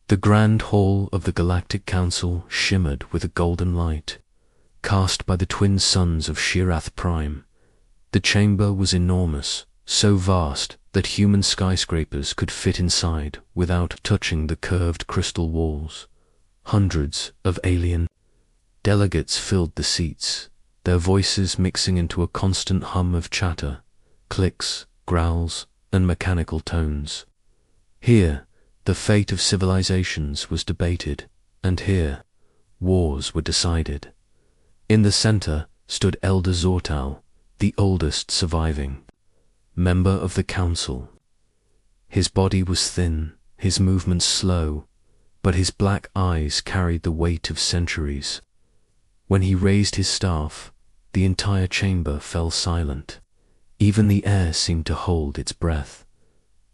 The grand hall of the Galactic Council shimmered with a golden light, cast by the twin suns of Shirath Prime. The chamber was enormous, so vast that human skyscrapers could fit inside without touching the curved crystal walls. Hundreds of alien delegates filled the seats, their voices mixing into a constant hum of chatter, clicks, growls, and mechanical tones. Here, the fate of civilizations was debated, and here, wars were decided. In the center stood Elder Zortal, the oldest surviving member of the council. His body was thin, his movements slow, but his black eyes carried the weight of centuries. When he raised his staff, the entire chamber fell silent. Even the air seemed to hold its breath.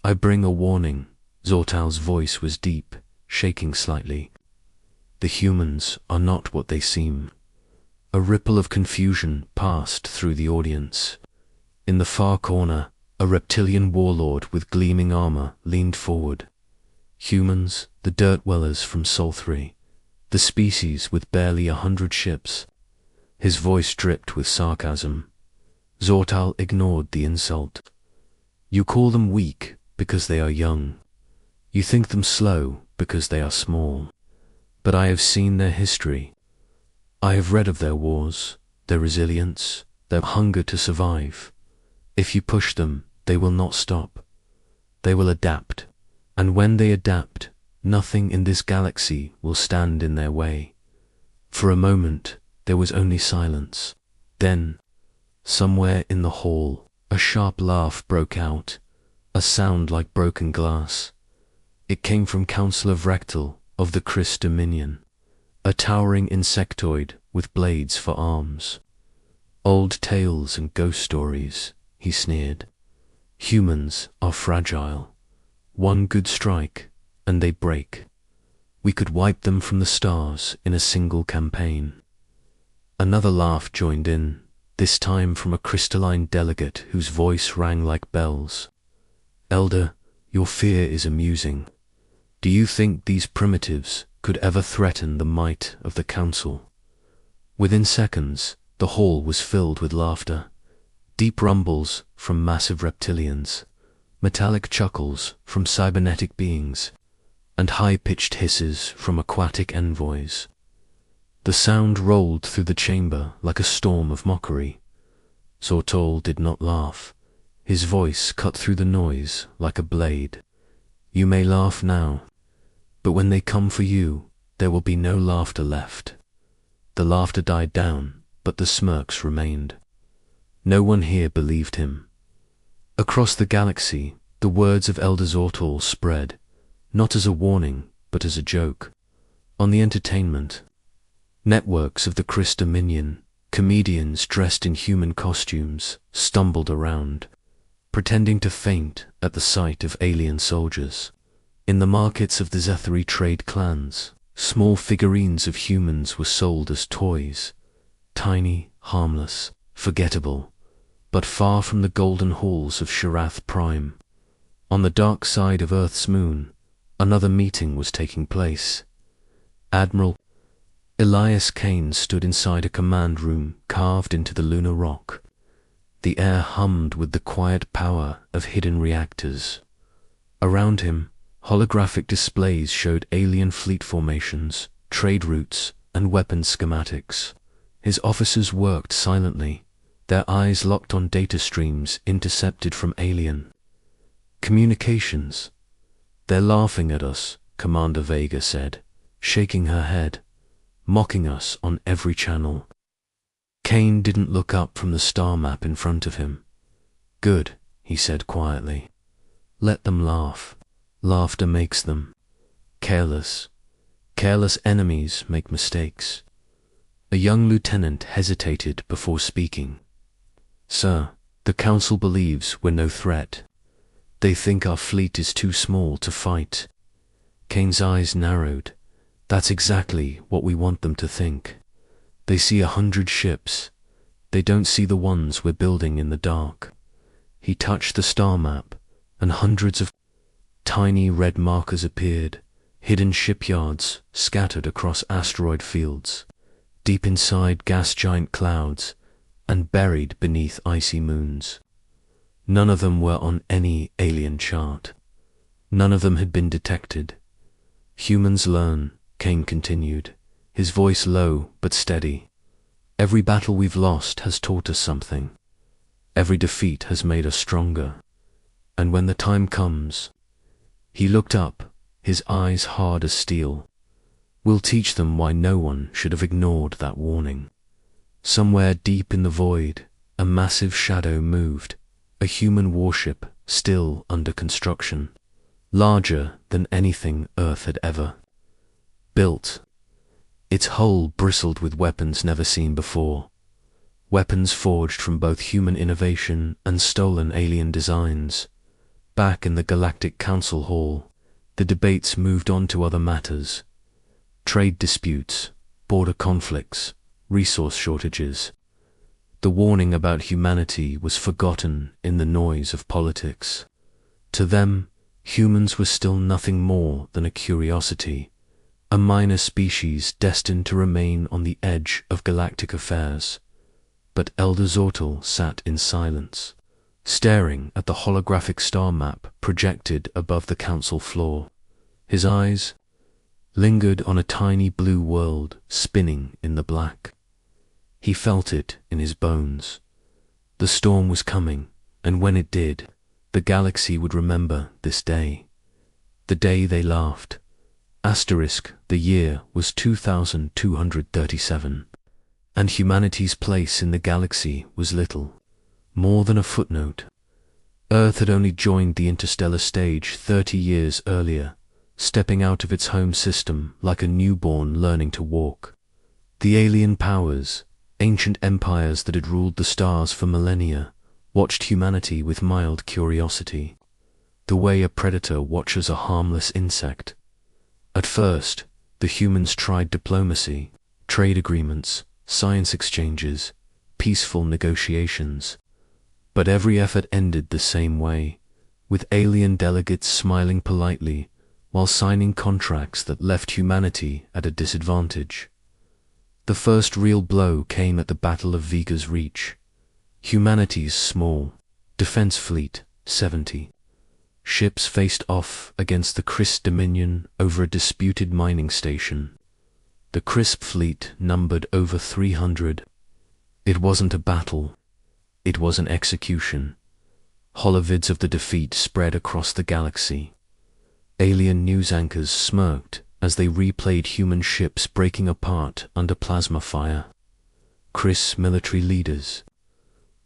"I bring a warning." Zortal's voice was deep, shaking slightly. "The humans are not what they seem." A ripple of confusion passed through the audience. In the far corner, a reptilian warlord with gleaming armor leaned forward. Humans, the dirt dwellers from Sol-3, the species with barely 100 ships. His voice dripped with sarcasm. Zortal ignored the insult. "You call them weak because they are young. You think them slow because they are small. But I have seen their history. I have read of their wars, their resilience, their hunger to survive. If you push them, they will not stop. They will adapt. And when they adapt, nothing in this galaxy will stand in their way." For a moment, there was only silence. Then, somewhere in the hall, a sharp laugh broke out, a sound like broken glass. It came from Councillor Vrektal of the Chris Dominion, a towering insectoid with blades for arms. "Old tales and ghost stories," he sneered. "Humans are fragile. One good strike, and they break. We could wipe them from the stars in a single campaign." Another laugh joined in, this time from a crystalline delegate whose voice rang like bells. "Elder, your fear is amusing. Do you think these primitives could ever threaten the might of the Council?" Within seconds, the hall was filled with laughter. Deep rumbles from massive reptilians, metallic chuckles from cybernetic beings, and high-pitched hisses from aquatic envoys. The sound rolled through the chamber like a storm of mockery. Zortal did not laugh. His voice cut through the noise like a blade. "You may laugh now, but when they come for you, there will be no laughter left." The laughter died down, but the smirks remained. No one here believed him. Across the galaxy, the words of Elder Zortal spread, not as a warning, but as a joke. On the entertainment networks of the Chris Dominion, comedians dressed in human costumes stumbled around, pretending to faint at the sight of alien soldiers. In the markets of the Zethari trade clans, small figurines of humans were sold as toys, tiny, harmless, forgettable, but far from the golden halls of Shirath Prime. On the dark side of Earth's moon, another meeting was taking place. Admiral Elias Kane stood inside a command room carved into the lunar rock. The air hummed with the quiet power of hidden reactors. Around him, holographic displays showed alien fleet formations, trade routes, and weapons schematics. His officers worked silently, their eyes locked on data streams intercepted from alien communications. "They're laughing at us," Commander Vega said, shaking her head, "mocking us on every channel." Kane didn't look up from the star map in front of him. "Good," he said quietly. "Let them laugh. Laughter makes them careless. Careless enemies make mistakes." A young lieutenant hesitated before speaking. "Sir, the Council believes we're no threat. They think our fleet is too small to fight." Kane's eyes narrowed. "That's exactly what we want them to think. They see 100 ships. They don't see the ones we're building in the dark." He touched the star map, and hundreds of tiny red markers appeared, hidden shipyards scattered across asteroid fields, deep inside gas giant clouds, and buried beneath icy moons. None of them were on any alien chart. None of them had been detected. Humans learn, Kane continued, his voice low but steady. Every battle we've lost has taught us something. Every defeat has made us stronger. And when the time comes, he looked up, his eyes hard as steel. We'll teach them why no one should have ignored that warning. Somewhere deep in the void, a massive shadow moved, a human warship still under construction, larger than anything Earth had ever built. Its hull bristled with weapons never seen before, weapons forged from both human innovation and stolen alien designs. Back in the Galactic Council Hall, the debates moved on to other matters. Trade disputes, border conflicts, resource shortages. The warning about humanity was forgotten in the noise of politics. To them, humans were still nothing more than a curiosity, a minor species destined to remain on the edge of galactic affairs. But Elder Zortel sat in silence, staring at the holographic star map projected above the council floor. His eyes lingered on a tiny blue world spinning in the black. He felt it in his bones. The storm was coming, and when it did, the galaxy would remember this day. The day they laughed. The year was 2237, and humanity's place in the galaxy was little more than a footnote. Earth had only joined the interstellar stage 30 years earlier, stepping out of its home system like a newborn learning to walk. The alien powers, ancient empires that had ruled the stars for millennia, watched humanity with mild curiosity, the way a predator watches a harmless insect. At first, the humans tried diplomacy, trade agreements, science exchanges, peaceful negotiations. But every effort ended the same way, with alien delegates smiling politely while signing contracts that left humanity at a disadvantage. The first real blow came at the Battle of Vega's Reach. Humanity's small defense fleet, 70 ships, faced off against the Crisp Dominion over a disputed mining station. The Crisp fleet numbered over 300. It wasn't a battle. It was an execution. Holovids of the defeat spread across the galaxy. Alien news anchors smirked as they replayed human ships breaking apart under plasma fire. Crisp military leaders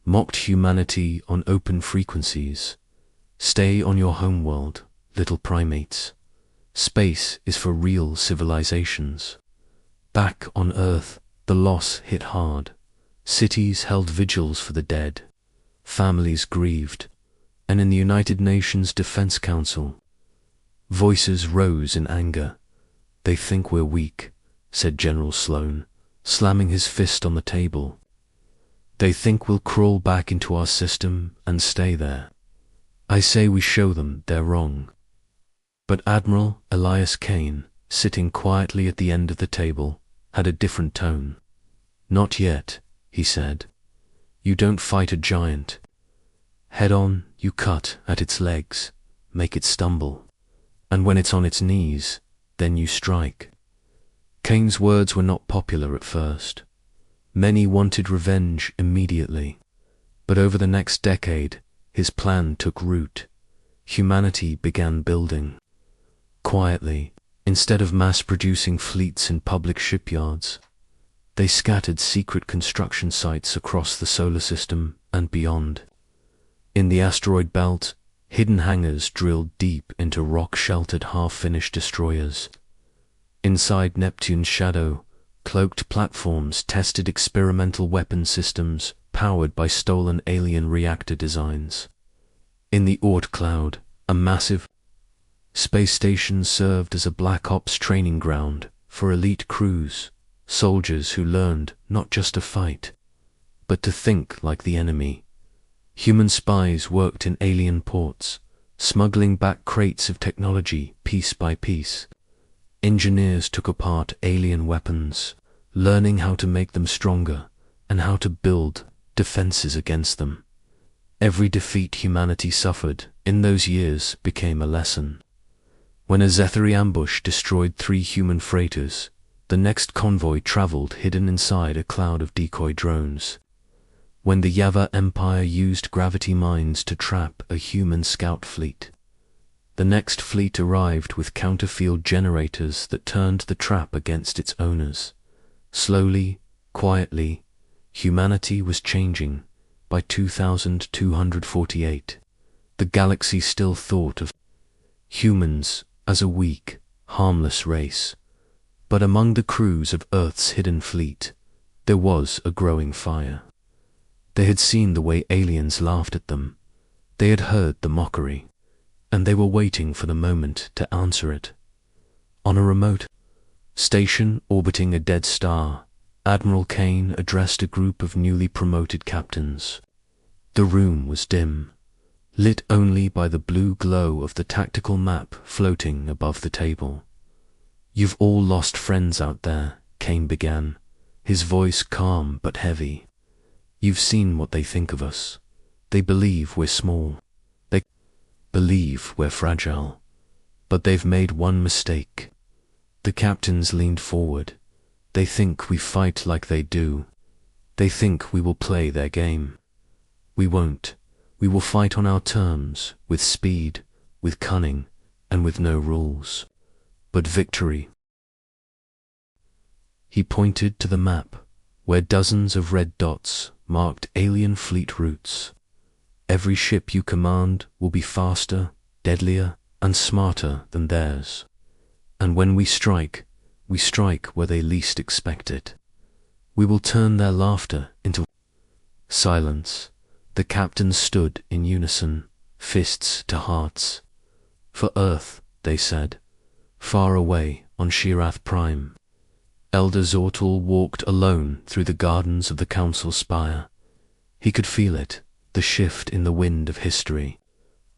mocked humanity on open frequencies. Stay on your homeworld, little primates. Space is for real civilizations. Back on Earth, the loss hit hard. Cities held vigils for the dead. Families grieved. And in the United Nations Defense Council, voices rose in anger. They think we're weak, said General Sloan, slamming his fist on the table. They think we'll crawl back into our system and stay there. I say we show them they're wrong. But Admiral Elias Kane, sitting quietly at the end of the table, had a different tone. Not yet, he said. You don't fight a giant. Head on, you cut at its legs, make it stumble. And when it's on its knees, then you strike. Kane's words were not popular at first. Many wanted revenge immediately. But over the next decade, his plan took root. Humanity began building. Quietly, instead of mass-producing fleets in public shipyards, they scattered secret construction sites across the solar system and beyond. In the asteroid belt, hidden hangars drilled deep into rock-sheltered half-finished destroyers. Inside Neptune's shadow, cloaked platforms tested experimental weapon systems powered by stolen alien reactor designs. In the Oort cloud, a massive space station served as a Black Ops training ground for elite crews, soldiers who learned not just to fight, but to think like the enemy. Human spies worked in alien ports, smuggling back crates of technology piece by piece. Engineers took apart alien weapons, learning how to make them stronger and how to build defenses against them. Every defeat humanity suffered in those years became a lesson. When a Zethari ambush destroyed 3 human freighters, the next convoy traveled hidden inside a cloud of decoy drones. When the Yava Empire used gravity mines to trap a human scout fleet, the next fleet arrived with counterfield generators that turned the trap against its owners. Slowly, quietly, humanity was changing. By 2248, the galaxy still thought of humans as a weak, harmless race. But among the crews of Earth's hidden fleet, there was a growing fire. They had seen the way aliens laughed at them. They had heard the mockery, and they were waiting for the moment to answer it. On a remote station orbiting a dead star, Admiral Kane addressed a group of newly promoted captains. The room was dim, lit only by the blue glow of the tactical map floating above the table. "You've all lost friends out there," Kane began, his voice calm but heavy. "You've seen what they think of us. They believe we're small. They believe we're fragile. But they've made one mistake." The captains leaned forward. "They think we fight like they do. They think we will play their game. We won't. We will fight on our terms, with speed, with cunning, and with no rules. But victory." He pointed to the map, where dozens of red dots marked alien fleet routes. "Every ship you command will be faster, deadlier, and smarter than theirs. And when we strike where they least expect it. We will turn their laughter into..." Silence. The captains stood in unison, fists to hearts. "For Earth," they said, "far away on Shirath Prime." Elder Zortal walked alone through the gardens of the council spire. He could feel it, the shift in the wind of history.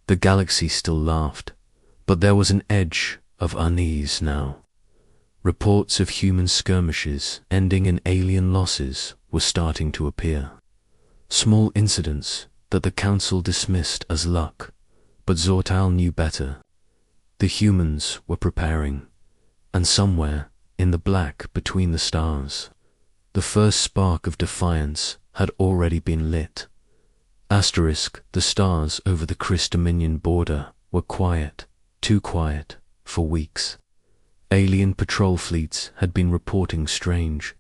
The galaxy still laughed, but there was an edge of unease now. Reports of human skirmishes ending in alien losses were starting to appear. Small incidents that the council dismissed as luck, but Zortal knew better. The humans were preparing, and somewhere in the black between the stars, the first spark of defiance had already been lit. The stars over the Chris Dominion border were quiet, too quiet, for weeks. Alien patrol fleets had been reporting strange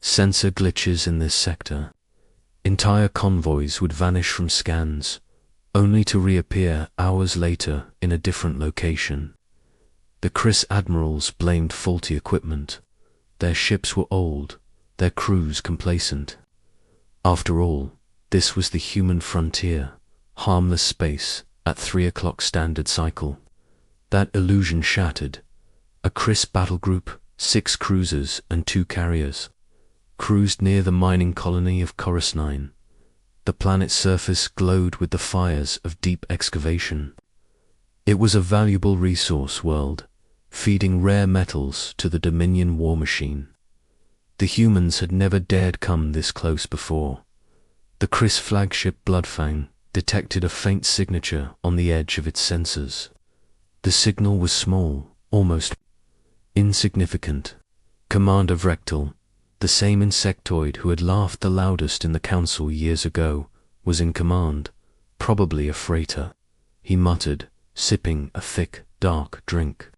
sensor glitches in this sector. Entire convoys would vanish from scans, only to reappear hours later in a different location. The Chris admirals blamed faulty equipment. Their ships were old, their crews complacent. After all, this was the human frontier, harmless space at 3 o'clock standard cycle. That illusion shattered. A Chris battle group, 6 cruisers and 2 carriers, cruised near the mining colony of Coruscant. The planet's surface glowed with the fires of deep excavation. It was a valuable resource world, feeding rare metals to the Dominion war machine. The humans had never dared come this close before. The Chris flagship Bloodfang detected a faint signature on the edge of its sensors. The signal was small, almost insignificant. Commander Vrektal, the same insectoid who had laughed the loudest in the council years ago, was in command, probably a freighter. He muttered, sipping a thick, dark drink.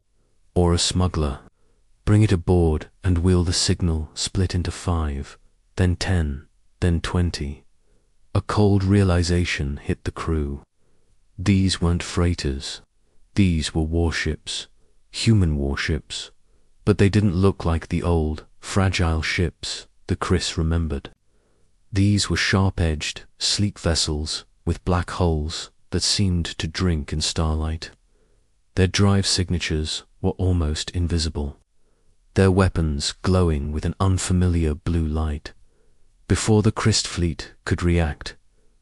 "Or a smuggler. Bring it aboard and we'll..." The signal split into 5, then 10, then 20. A cold realization hit the crew. These weren't freighters. These were warships, human warships. But they didn't look like the old, fragile ships the Chris remembered. These were sharp-edged, sleek vessels with black hulls that seemed to drink in starlight. Their drive signatures were almost invisible, their weapons glowing with an unfamiliar blue light. Before the Christ fleet could react,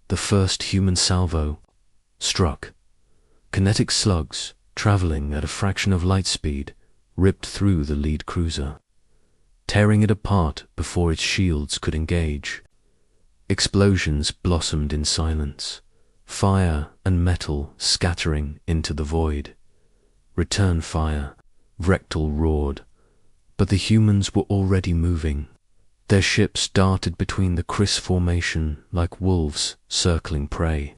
the first human salvo struck. Kinetic slugs, traveling at a fraction of light speed, ripped through the lead cruiser, tearing it apart before its shields could engage. Explosions blossomed in silence, fire and metal scattering into the void. "Return fire," Vrektal roared, but the humans were already moving. Their ships darted between the Criss formation like wolves circling prey.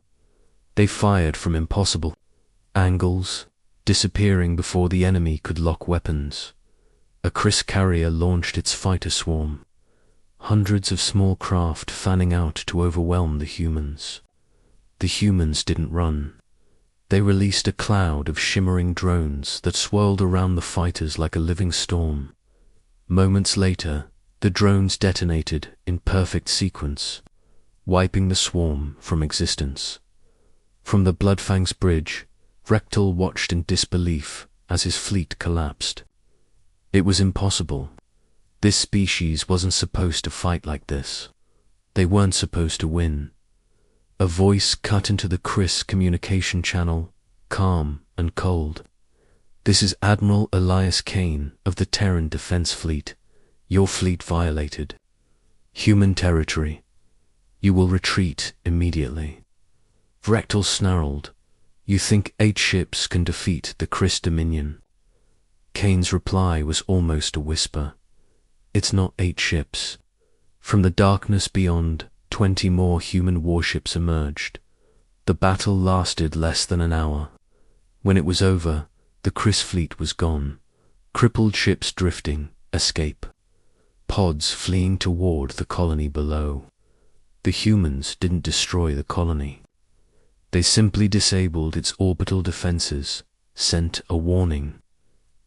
They fired from impossible angles, disappearing before the enemy could lock weapons. A Criss carrier launched its fighter swarm, hundreds of small craft fanning out to overwhelm the humans. The humans didn't run. They released a cloud of shimmering drones that swirled around the fighters like a living storm. Moments later, the drones detonated in perfect sequence, wiping the swarm from existence. From the Bloodfang's bridge, Vrektal watched in disbelief as his fleet collapsed. It was impossible. This species wasn't supposed to fight like this. They weren't supposed to win. A voice cut into the Criss communication channel, calm and cold. "This is Admiral Elias Kane of the Terran Defense Fleet. Your fleet violated human territory. You will retreat immediately." Vrektal snarled, "You think 8 ships can defeat the Criss Dominion?" Kane's reply was almost a whisper. "It's not 8 ships." From the darkness beyond, 20 more human warships emerged. The battle lasted less than an hour. When it was over, the Criss fleet was gone. Crippled ships drifting, escape. Pods fleeing toward the colony below. The humans didn't destroy the colony. They simply disabled its orbital defenses, sent a warning,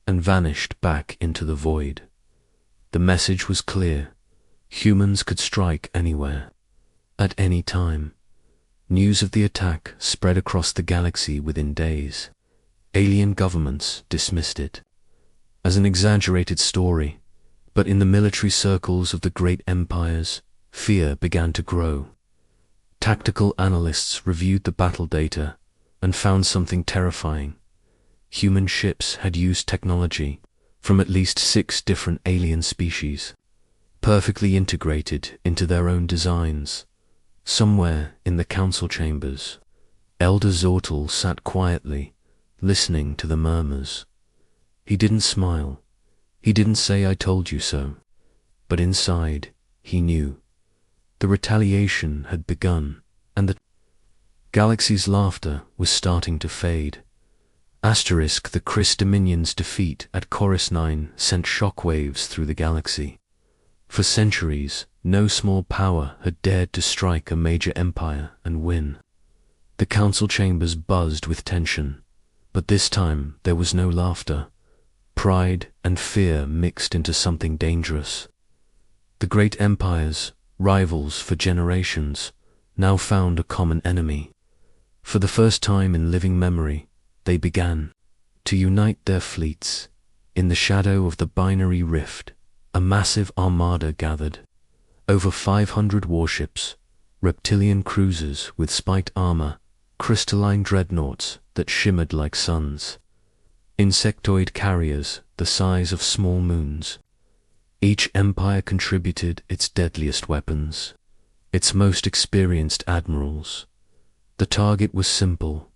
and vanished back into the void. The message was clear. Humans could strike anywhere, at any time. News of the attack spread across the galaxy within days. Alien governments dismissed it as an exaggerated story, but in the military circles of the great empires, fear began to grow. Tactical analysts reviewed the battle data and found something terrifying. Human ships had used technology from at least 6 different alien species, perfectly integrated into their own designs. Somewhere in the council chambers, Elder Zortal sat quietly, listening to the murmurs. He didn't smile. He didn't say, "I told you so." But inside, he knew. The retaliation had begun, and the galaxy's laughter was starting to fade. The Criss Dominion's defeat at Chorus 9 sent shockwaves through the galaxy. For centuries, no small power had dared to strike a major empire and win. The council chambers buzzed with tension, but this time there was no laughter. Pride and fear mixed into something dangerous. The great empires, rivals for generations, now found a common enemy. For the first time in living memory, they began to unite their fleets. In the shadow of the binary rift, a massive armada gathered. Over 500 warships, reptilian cruisers with spiked armor, crystalline dreadnoughts that shimmered like suns, insectoid carriers the size of small moons. Each empire contributed its deadliest weapons, its most experienced admirals. The target was simple: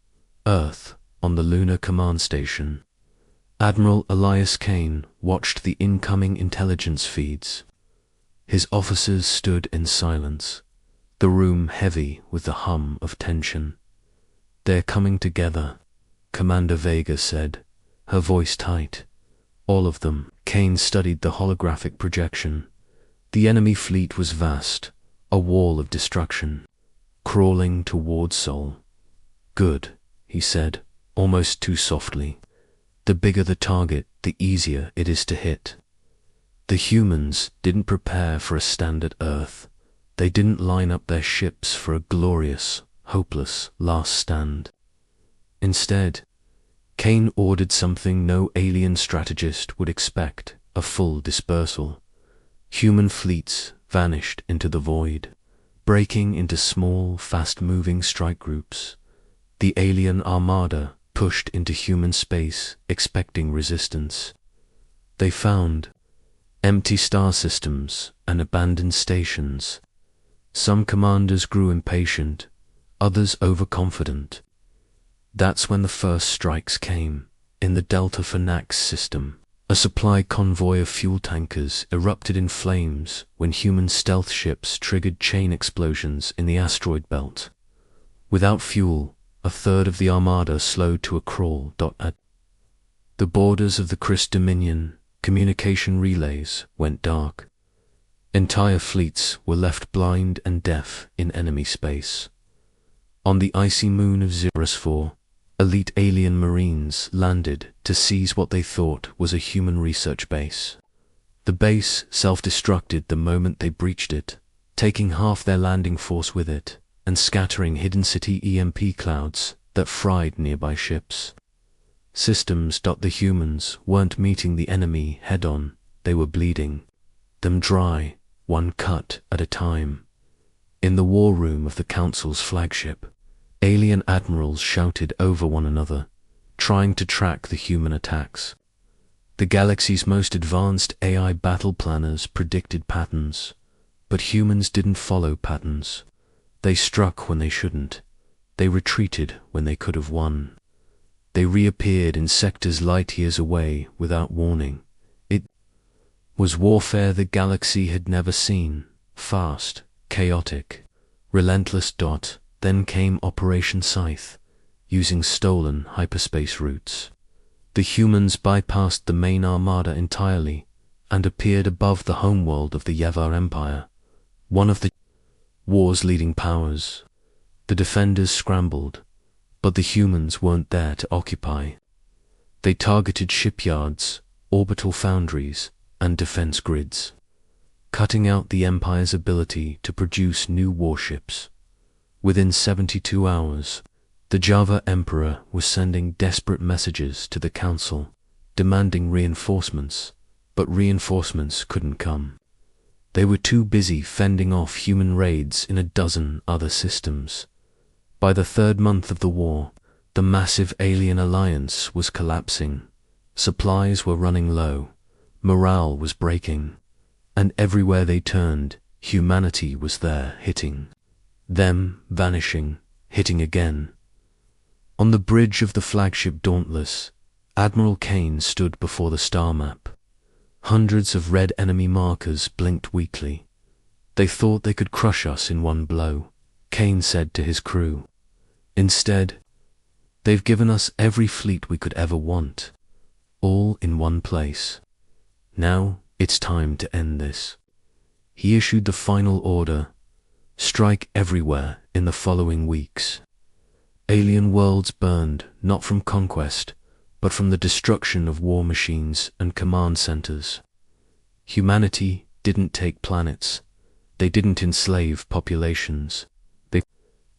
Earth on the Lunar Command Station. Admiral Elias Kane watched the incoming intelligence feeds. His officers stood in silence, the room heavy with the hum of tension. "They're coming together," Commander Vega said, her voice tight. "All of them." Kane studied the holographic projection. The enemy fleet was vast, a wall of destruction, crawling toward Sol. "Good," he said, almost too softly. "The bigger the target, the easier it is to hit." The humans didn't prepare for a standard Earth. They didn't line up their ships for a glorious, hopeless last stand. Instead, Kane ordered something no alien strategist would expect: a full dispersal. Human fleets vanished into the void, breaking into small, fast-moving strike groups. The alien armada pushed into human space, expecting resistance. They found empty star systems and abandoned stations. Some commanders grew impatient, others overconfident. That's when the first strikes came. In the Delta Phoenix system, a supply convoy of fuel tankers erupted in flames when human stealth ships triggered chain explosions in the asteroid belt. Without fuel, a third of the armada slowed to a crawl. At the borders of the Chris Dominion, communication relays went dark. Entire fleets were left blind and deaf in enemy space. On the icy moon of Zirus 4, elite alien marines landed to seize what they thought was a human research base. The base self-destructed the moment they breached it, taking half their landing force with it and scattering hidden city EMP clouds that fried nearby ships. Systems. The humans weren't meeting the enemy head-on, they were bleeding them dry, one cut at a time. In the war room of the Council's flagship, alien admirals shouted over one another, trying to track the human attacks. The galaxy's most advanced AI battle planners predicted patterns, but humans didn't follow patterns. They struck when they shouldn't. They retreated when they could have won. They reappeared in sectors light years away without warning. It was warfare the galaxy had never seen. Fast, chaotic, relentless. Then came Operation Scythe, using stolen hyperspace routes. The humans bypassed the main armada entirely and appeared above the homeworld of the Yevar Empire, one of the war's leading powers. The defenders scrambled, but the humans weren't there to occupy. They targeted shipyards, orbital foundries, and defense grids, cutting out the Empire's ability to produce new warships. Within 72 hours, the Java Emperor was sending desperate messages to the Council, demanding reinforcements, but reinforcements couldn't come. They were too busy fending off human raids in a dozen other systems. By the third month of the war, the massive alien alliance was collapsing. Supplies were running low, morale was breaking, and everywhere they turned, humanity was there hitting. Them vanishing, hitting again. On the bridge of the flagship Dauntless, Admiral Kane stood before the star map. Hundreds of red enemy markers blinked weakly. They thought they could crush us in one blow, Kane said to his crew. Instead, they've given us every fleet we could ever want, all in one place. Now it's time to end this. He issued the final order: strike everywhere in the following weeks. Alien worlds burned, not from conquest, but from the destruction of war machines and command centers. Humanity didn't take planets. They didn't enslave populations. They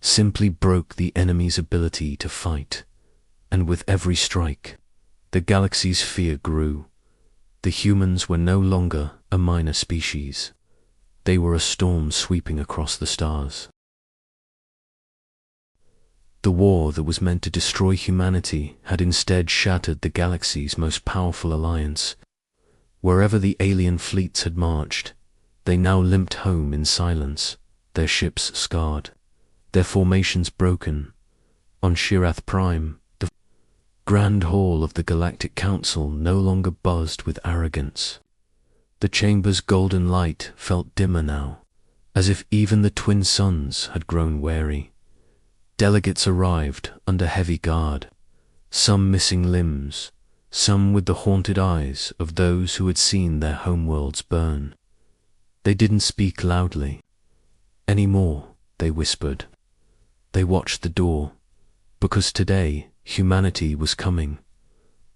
simply broke the enemy's ability to fight. And with every strike, the galaxy's fear grew. The humans were no longer a minor species. They were a storm sweeping across the stars. The war that was meant to destroy humanity had instead shattered the galaxy's most powerful alliance. Wherever the alien fleets had marched, they now limped home in silence, their ships scarred, their formations broken. On Shirath Prime, the Grand Hall of the Galactic Council no longer buzzed with arrogance. The chamber's golden light felt dimmer now, as if even the twin suns had grown wary. Delegates arrived under heavy guard, some missing limbs, some with the haunted eyes of those who had seen their homeworlds burn. They didn't speak loudly. Anymore, they whispered. They watched the door, because today humanity was coming.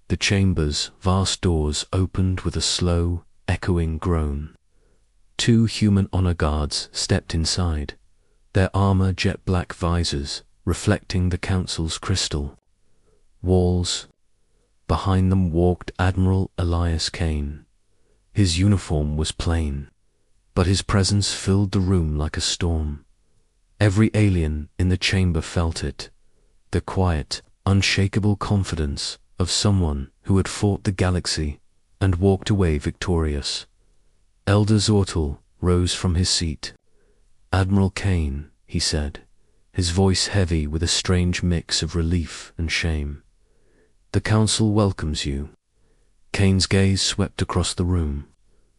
The chamber's vast doors opened with a slow, echoing groan. 2 human honor guards stepped inside, their armor jet-black visors reflecting the Council's crystal walls. Behind them walked Admiral Elias Kane. His uniform was plain, but his presence filled the room like a storm. Every alien in the chamber felt it, the quiet, unshakable confidence of someone who had fought the galaxy and walked away victorious. Elder Zortel rose from his seat. "Admiral Kane," he said, his voice heavy with a strange mix of relief and shame. "The Council welcomes you." Kane's gaze swept across the room.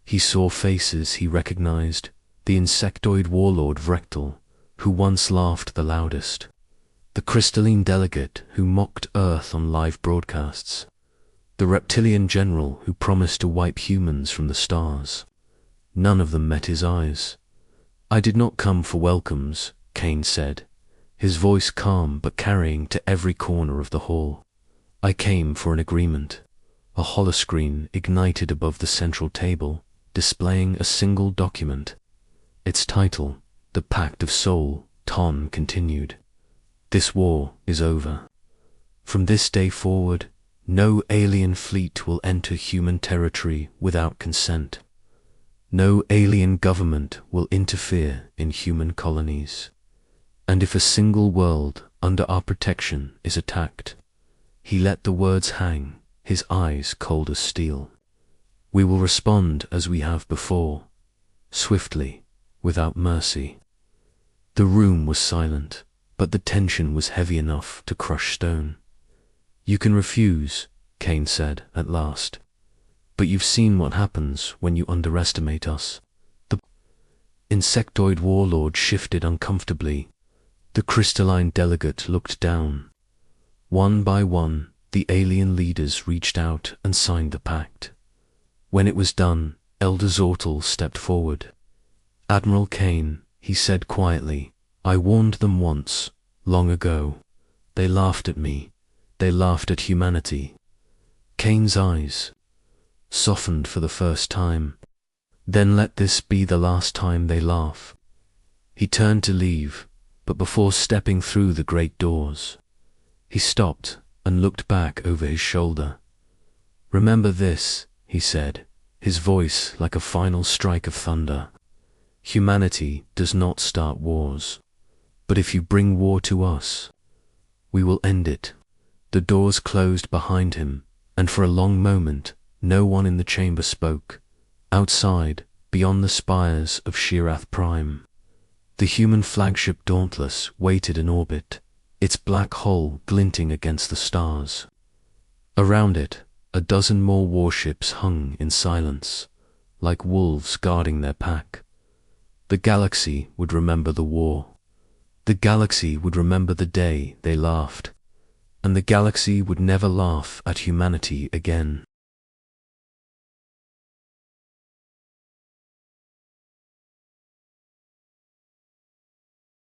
He saw faces he recognized, the insectoid warlord Vrechtel, who once laughed the loudest, the crystalline delegate who mocked Earth on live broadcasts, the reptilian general who promised to wipe humans from the stars. None of them met his eyes. "I did not come for welcomes," Kane said, his voice calm but carrying to every corner of the hall. "I came for an agreement." A holoscreen ignited above the central table, displaying a single document. Its title, "The Pact of Soul," Ton continued. "This war is over. From this day forward, no alien fleet will enter human territory without consent. No alien government will interfere in human colonies. And if a single world under our protection is attacked," he let the words hang, his eyes cold as steel, "we will respond as we have before, swiftly, without mercy." The room was silent, but the tension was heavy enough to crush stone. "You can refuse," Kane said at last. "But you've seen what happens when you underestimate us." The insectoid warlord shifted uncomfortably. The crystalline delegate looked down. One by one, the alien leaders reached out and signed the pact. When it was done, Elder Zortel stepped forward. "Admiral Kane," he said quietly, "I warned them once, long ago. They laughed at me. They laughed at humanity." Kane's eyes softened for the first time. "Then let this be the last time they laugh." He turned to leave, but before stepping through the great doors, he stopped and looked back over his shoulder. "Remember this," he said, his voice like a final strike of thunder. "Humanity does not start wars. But if you bring war to us, we will end it." The doors closed behind him, and for a long moment, no one in the chamber spoke. Outside, beyond the spires of Shirath Prime, the human flagship Dauntless waited in orbit, its black hull glinting against the stars. Around it, a dozen more warships hung in silence, like wolves guarding their pack. The galaxy would remember the war. The galaxy would remember the day they laughed. And the galaxy would never laugh at humanity again.